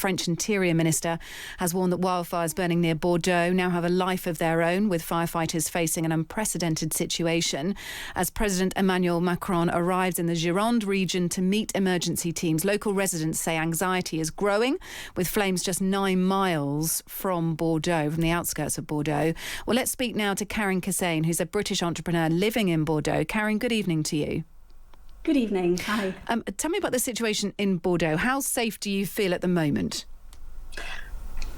French Interior Minister has warned that wildfires burning near Bordeaux now have a life of their own, with firefighters facing an unprecedented situation. As President Emmanuel Macron arrives in the Gironde region to meet emergency teams, local residents say anxiety is growing, with flames just 9 miles from Bordeaux, from the outskirts of Bordeaux. Well, let's speak now to Kissane, who's a British entrepreneur living in Bordeaux. Karen, good evening to you. Good evening. Hi. Tell me about the situation in Bordeaux. How safe do you feel at the moment?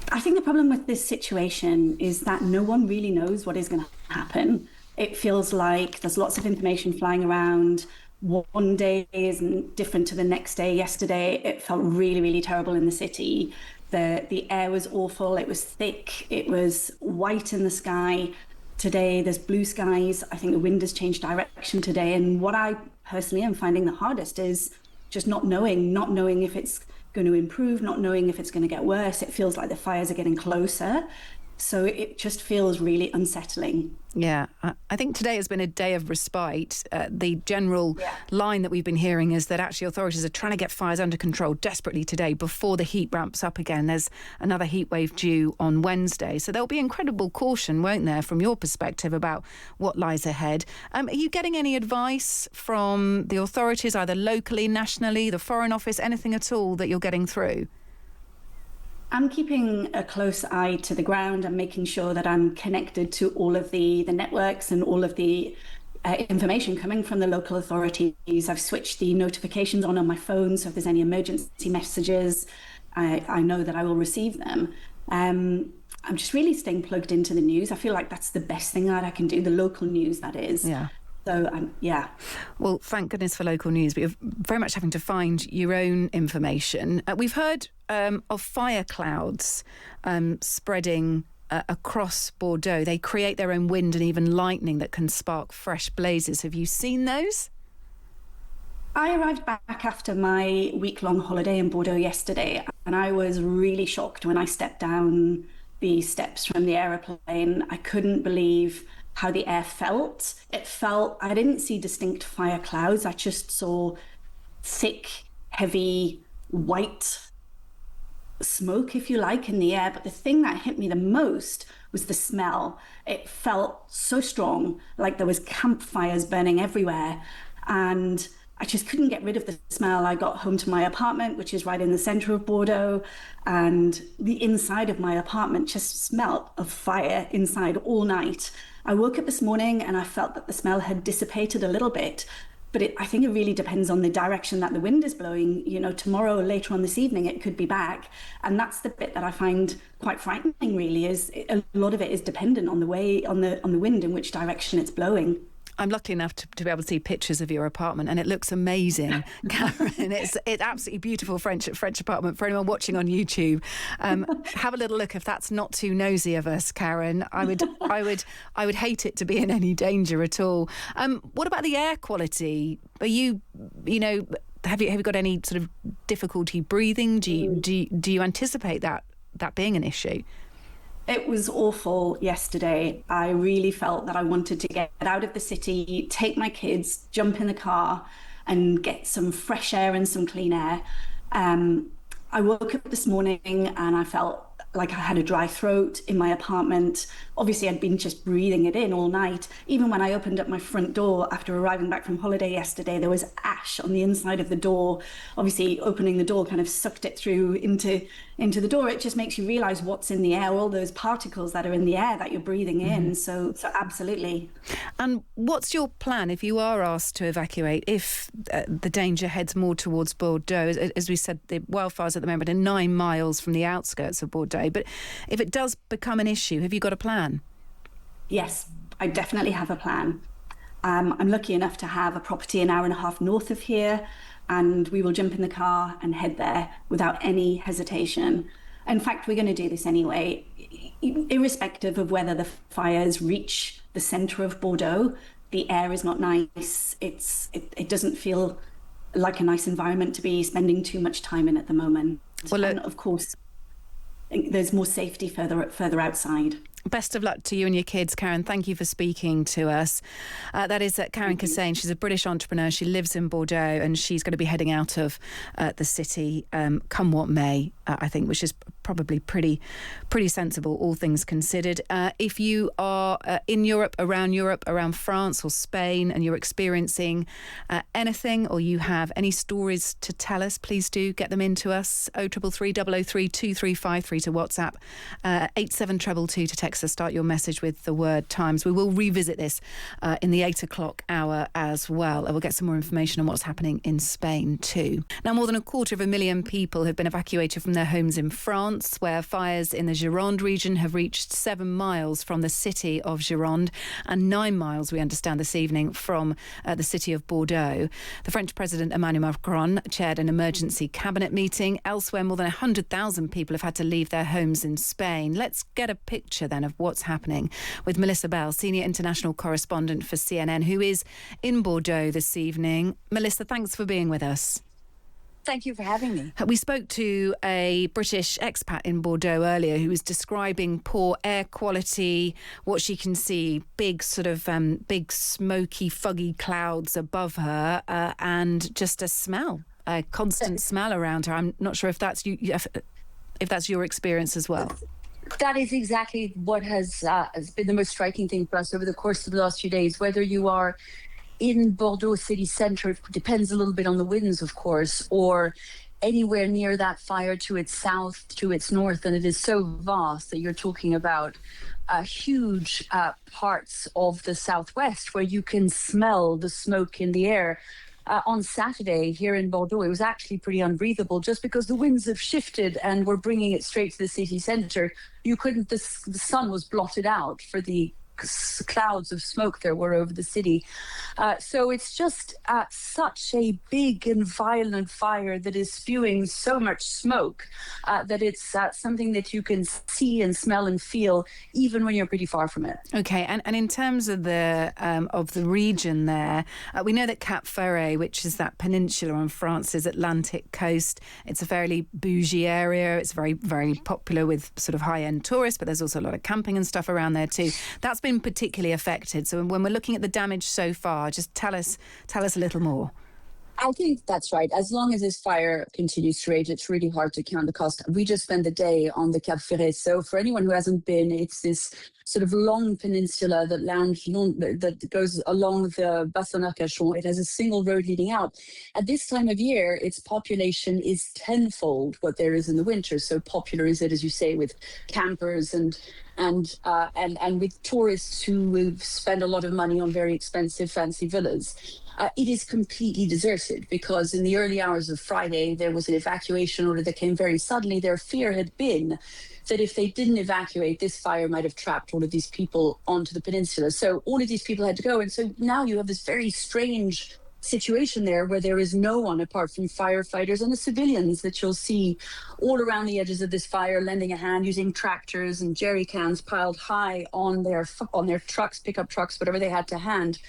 I think the problem with this situation is that no one really knows what is going to happen. It feels like there's lots of information flying around. One day isn't different to the next day. Yesterday, it felt really, really terrible in the city. The air was awful. It was thick. It was white in the sky. Today, there's blue skies. I think the wind has changed direction today. And what I personally am finding the hardest is just not knowing if it's going to improve, not knowing if it's going to get worse. It feels like the fires are getting closer. So it just feels really unsettling. Yeah, I think today has been a day of respite. The general line that we've been hearing is that actually authorities are trying to get fires under control desperately today before the heat ramps up again. There's another heat wave due on Wednesday. So there'll be incredible caution, won't there, from your perspective about what lies ahead. Are you getting any advice from the authorities, either locally, nationally, the Foreign Office, anything at all that you're getting through? I'm keeping a close eye to the ground and making sure that I'm connected to all of the networks and all of the information coming from the local authorities. I've switched the notifications on my phone, so if there's any emergency messages, I know that I will receive them. I'm just really staying plugged into the news. I feel like that's the best thing that I can do, the local news, that is. Yeah. So, yeah. Well, thank goodness for local news, but you're very much having to find your own information. We've heard of fire clouds spreading across Bordeaux. They create their own wind and even lightning that can spark fresh blazes. Have you seen those? I arrived back after my week-long holiday in Bordeaux yesterday, and I was really shocked when I stepped down the steps from the aeroplane. I couldn't believe how the air felt. I didn't see distinct fire clouds. I just saw thick, heavy, white smoke, if you like, in the air. But the thing that hit me the most was the smell. It felt so strong, like there was campfires burning everywhere. And I just couldn't get rid of the smell. I got home to my apartment, which is right in the center of Bordeaux, and the inside of my apartment just smelled of fire inside all night. I woke up this morning and I felt that the smell had dissipated a little bit, but I think it really depends on the direction that the wind is blowing. You know, tomorrow or later on this evening, it could be back. And that's the bit that I find quite frightening, really, is a lot of it is dependent on the wind, in which direction it's blowing. I'm lucky enough to be able to see pictures of your apartment, and it looks amazing, Karen. It's absolutely beautiful French apartment. For anyone watching on YouTube, have a little look if that's not too nosy of us, Karen. I would hate it to be in any danger at all. What about the air quality? Are you have you got any sort of difficulty breathing? Do you anticipate that being an issue? It was awful yesterday. I really felt that I wanted to get out of the city, take my kids, jump in the car and get some fresh air and some clean air. I woke up this morning and I felt like I had a dry throat in my apartment. Obviously, I'd been just breathing it in all night. Even when I opened up my front door after arriving back from holiday yesterday, there was ash on the inside of the door. Obviously, opening the door kind of sucked it through into the door. It just makes you realize what's in the air, all those particles that are in the air that you're breathing in. So absolutely. And what's your plan if you are asked to evacuate, if the danger heads more towards Bordeaux? As we said, the wildfires at the moment are 9 miles from the outskirts of Bordeaux. But if it does become an issue, have you got a plan? Yes, I definitely have a plan. I'm lucky enough to have a property an hour and a half north of here, and we will jump in the car and head there without any hesitation. In fact, we're going to do this anyway, irrespective of whether the fires reach the centre of Bordeaux. The air is not nice. It doesn't feel like a nice environment to be spending too much time in at the moment. Well, and of course, there's more safety further outside. Best of luck to you and your kids, Karen. Thank you for speaking to us. That is Karen Kissane. She's a British entrepreneur. She lives in Bordeaux and she's going to be heading out of the city come what may. I think, which is probably pretty sensible, all things considered. If you are in Europe, around France or Spain, and you're experiencing anything, or you have any stories to tell us, please do get them in to us. 0333 003 2353 to WhatsApp, 87222 to text us. Start your message with the word Times. We will revisit this in the 8 o'clock hour as well. We'll get some more information on what's happening in Spain too. Now, more than 250,000 people have been evacuated from their homes in France, where fires in the Gironde region have reached 7 miles from the city of Gironde and 9 miles, we understand, this evening from the city of Bordeaux. The French President Emmanuel Macron chaired an emergency cabinet meeting. Elsewhere, more than 100,000 people have had to leave their homes in Spain. Let's get a picture then of what's happening with Melissa Bell, senior international correspondent for CNN, who is in Bordeaux this evening. Melissa, thanks for being with us. Thank you for having me. We spoke to a British expat in Bordeaux earlier who was describing poor air quality, what she can see, big smoky, foggy clouds above her, and just a smell, a constant smell around her. I'm not sure if that's your experience as well. That is exactly what has been the most striking thing for us over the course of the last few days. Whether you are in Bordeaux city centre, it depends a little bit on the winds, of course, or anywhere near that fire to its south, to its north, and it is so vast that you're talking about huge parts of the southwest where you can smell the smoke in the air. On Saturday here in Bordeaux, it was actually pretty unbreathable just because the winds have shifted and were bringing it straight to the city centre. The sun was blotted out for the clouds of smoke there were over the city. So it's just such a big and violent fire that is spewing so much smoke that it's something that you can see and smell and feel even when you're pretty far from it. Okay, and in terms of the region there, we know that Cap Ferret, which is that peninsula on France's Atlantic coast, it's a fairly bougie area. It's very, very popular with sort of high-end tourists, but there's also a lot of camping and stuff around there too. That's been particularly affected. So when we're looking at the damage so far, just tell us a little more. I think that's right. As long as this fire continues to rage, it's really hard to count the cost. We just spent the day on the Cap Ferret. So for anyone who hasn't been, it's this sort of long peninsula that goes along the Bassin Arcachon. It has a single road leading out. At this time of year, its population is tenfold what there is in the winter. So popular is it, as you say, with campers and with tourists who spend a lot of money on very expensive, fancy villas. It is completely deserted because in the early hours of Friday, there was an evacuation order that came very suddenly. Their fear had been that if they didn't evacuate, this fire might have trapped all of these people onto the peninsula. So all of these people had to go. And so now you have this very strange situation there where there is no one apart from firefighters and the civilians that you'll see all around the edges of this fire lending a hand using tractors and jerry cans piled high on their trucks, pickup trucks, whatever they had to hand,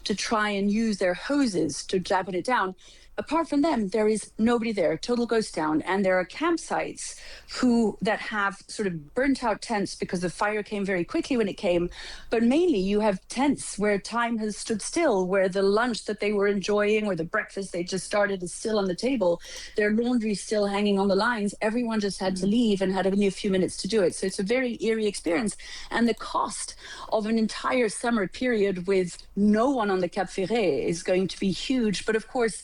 to try and use their hoses to dampen it down. Apart from them, there is nobody there, total ghost town. And there are campsites that have sort of burnt out tents because the fire came very quickly when it came. But mainly you have tents where time has stood still, where the lunch that they were enjoying or the breakfast they just started is still on the table. Their laundry still hanging on the lines. Everyone just had to leave and had only a few minutes to do it. So it's a very eerie experience. And the cost of an entire summer period with no one on the Cap Ferret is going to be huge. But of course,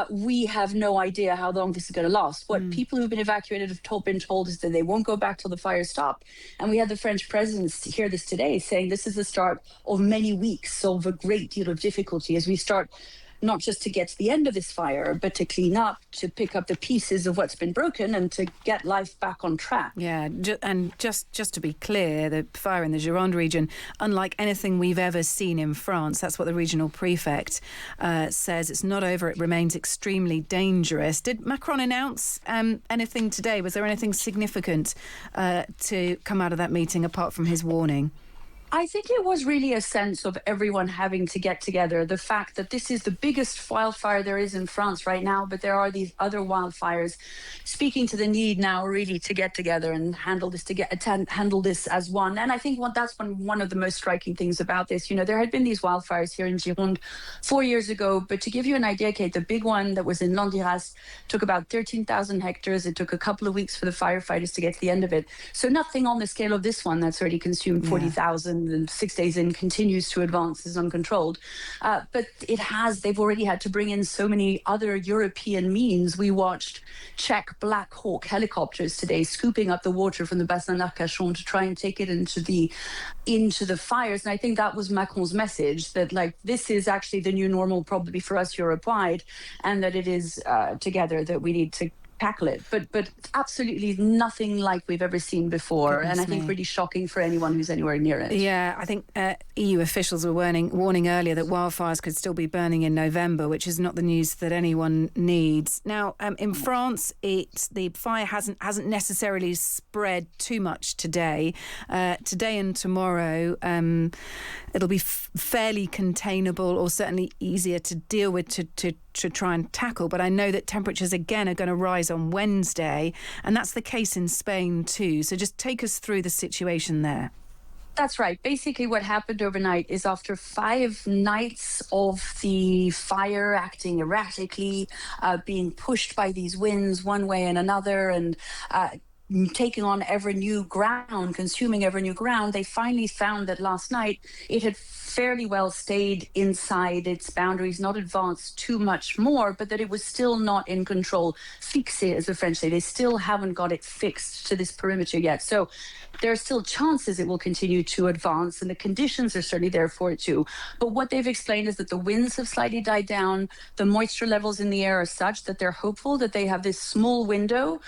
we have no idea how long this is going to last. What people who've been evacuated have been told is that they won't go back till the fire stopped. And we had the French president hear this today saying this is the start of many weeks of a great deal of difficulty as we start not just to get to the end of this fire, but to clean up, to pick up the pieces of what's been broken and to get life back on track. Yeah, and just to be clear, the fire in the Gironde region, unlike anything we've ever seen in France, that's what the regional prefect says, it's not over, it remains extremely dangerous. Did Macron announce anything today? Was there anything significant to come out of that meeting apart from his warning? I think it was really a sense of everyone having to get together. The fact that this is the biggest wildfire there is in France right now, but there are these other wildfires, speaking to the need now really to get together and handle this as one. And I think that's one of the most striking things about this. You know, there had been these wildfires here in Gironde 4 years ago, but to give you an idea, Kate, the big one that was in Landiras took about 13,000 hectares. It took a couple of weeks for the firefighters to get to the end of it. So nothing on the scale of this one that's already consumed 40,000. And 6 days in continues to advance, is uncontrolled. But they've already had to bring in so many other European means. We watched Czech Black Hawk helicopters today scooping up the water from the Bassin d'Arcachon to try and take it into the fires. And I think that was Macron's message, that like this is actually the new normal probably for us Europe-wide, and that it is together that we need to tackle it, but absolutely nothing like we've ever seen before. Goodness and I think me. really shocking for anyone who's anywhere near it. Yeah, I think EU officials were warning earlier that wildfires could still be burning in November, which is not the news that anyone needs. Now, in France, the fire hasn't necessarily spread too much today. Today and tomorrow, it'll be fairly containable, or certainly easier to deal with to try and tackle. But I know that temperatures again are going to rise on Wednesday, and that's the case in Spain too. So just take us through the situation there. That's right. Basically, what happened overnight is after 5 nights of the fire acting erratically, being pushed by these winds one way and another, and taking on ever new ground, consuming ever new ground, they finally found that last night it had fairly well stayed inside its boundaries, not advanced too much more, but that it was still not in control. Fixé, as the French say, they still haven't got it fixed to this perimeter yet. So there are still chances it will continue to advance, and the conditions are certainly there for it too. But what they've explained is that the winds have slightly died down. The moisture levels in the air are such that they're hopeful that they have this small window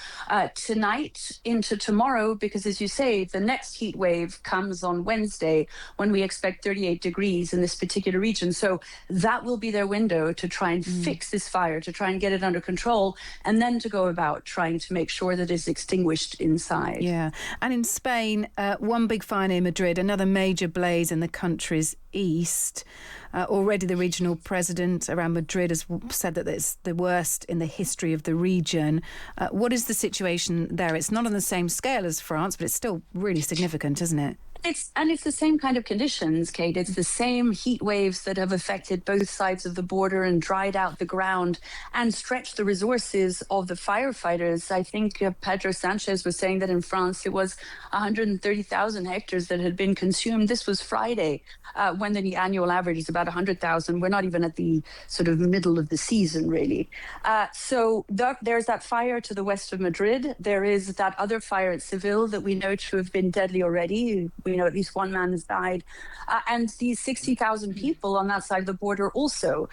tonight into tomorrow, because as you say, the next heat wave comes on Wednesday when we expect 38 degrees in this particular region. So that will be their window to try and fix this fire, to try and get it under control, and then to go about trying to make sure that it's extinguished inside. Yeah. And in Spain, one big fire near Madrid, another major blaze in the country's east. Already the regional president around Madrid has said that it's the worst in the history of the region. What is the situation there? It's not on the same scale as France, but it's still really significant, isn't it? It's the same kind of conditions, Kate. It's the same heat waves that have affected both sides of the border and dried out the ground and stretched the resources of the firefighters. I think Pedro Sanchez was saying that in France it was 130,000 hectares that had been consumed. This was Friday, when the annual average is about 100,000. We're not even at the sort of middle of the season, really. So there's that fire to the west of Madrid. There is that other fire at Seville that we know to have been deadly already. We know at least one man has died. And these 60,000 people on that side of the border also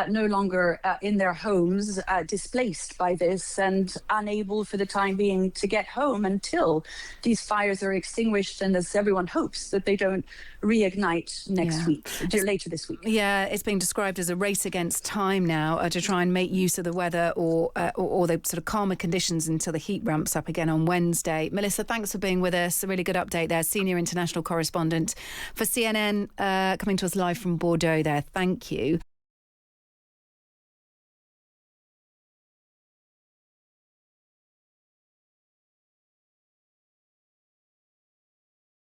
no longer in their homes, displaced by this and unable for the time being to get home until these fires are extinguished, and as everyone hopes that they don't reignite next week, later this week. Yeah, it's being described as a race against time now to try and make use of the weather or the sort of calmer conditions until the heat ramps up again on Wednesday. Melissa, thanks for being with us. A really good update there. Senior international correspondent for CNN, coming to us live from Bordeaux there. Thank you.